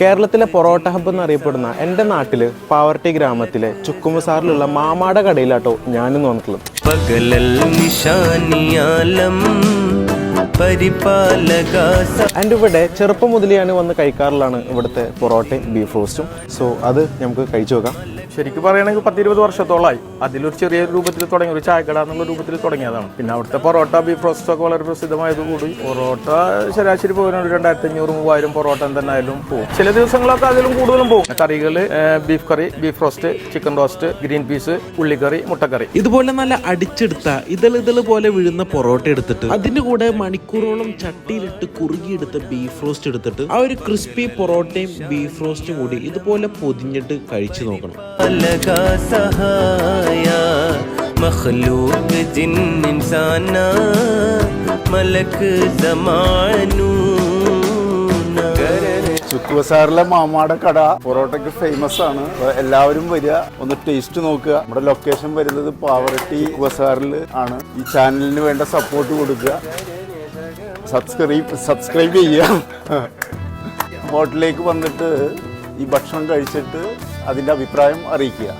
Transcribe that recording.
കേരളത്തിലെ പൊറോട്ട ഹബ്ബ് എന്നറിയപ്പെടുന്ന എൻ്റെ നാട്ടില് പാവർട്ടി ഗ്രാമത്തിലെ ചുക്കുമസാറിലുള്ള മാമാട കടയിലാട്ടോ ഞാനിന്ന് വന്നിട്ടുള്ളത്. എൻ്റെ ഇവിടെ ചെറുപ്പം മുതലേ ഞാൻ വന്ന് കഴിക്കാറുള്ളതാണ് ഇവിടുത്തെ പൊറോട്ടയും ബീഫ് റോസ്റ്റും. സോ അത് നമുക്ക് കഴിച്ചു നോക്കാം. ശരിക്കും പറയുകയാണെങ്കിൽ 10-20 വർഷത്തോളമായി അതിലൊരു ചെറിയ രൂപത്തിൽ തുടങ്ങി, ഒരു ചായക്കട എന്നുള്ള രൂപത്തിൽ തുടങ്ങിയതാണ്. പിന്നെ അവിടുത്തെ പൊറോട്ട ബീഫ് റോസ്റ്റൊക്കെ വളരെ പ്രസിദ്ധമായതുകൂടി പൊറോട്ട ശരാശരി പോകുന്ന 2500-3000 പൊറോട്ട എന്തായാലും പോകും. ചില ദിവസങ്ങളൊക്കെ അതിലും കൂടുതലും പോകും. കറികൾ ബീഫ് കറി, beef roast, chicken roast, green peas, ഉള്ളിക്കറി, മുട്ടക്കറി, ഇതുപോലെ നല്ല അടിച്ചെടുത്ത ഇതൾ പോലെ വീഴുന്ന പൊറോട്ട എടുത്തിട്ട് അതിന്റെ കൂടെ മണിക്കൂറോളം ചട്ടിയിലിട്ട് കുറുകിയെടുത്ത ബീഫ് റോസ്റ്റ് എടുത്തിട്ട് ആ ഒരു ക്രിസ്പി പൊറോട്ടയും ബീഫ് റോസ്റ്റും കൂടി ഇതുപോലെ പൊതിഞ്ഞിട്ട് കഴിച്ചു നോക്കണം. ചുക്കുബസാറിലെ മാമാട കട പൊറോട്ടയ്ക്ക് ഫേമസ് ആണ്. എല്ലാവരും വരിക, ഒന്ന് ടേസ്റ്റ് നോക്കുക. നമ്മുടെ ലൊക്കേഷൻ വരുന്നത് പാവർട്ടി ചുക്കുബസാറിൽ ആണ്. ഈ ചാനലിന് വേണ്ട സപ്പോർട്ട് കൊടുക്കുക, സബ്സ്ക്രൈബ് ചെയ്യുക. ഹോട്ടലിലേക്ക് വന്നിട്ട് ഈ ഭക്ഷണം കഴിച്ചിട്ട് അതിൻ്റെ അഭിപ്രായം അറിയിക്കുക.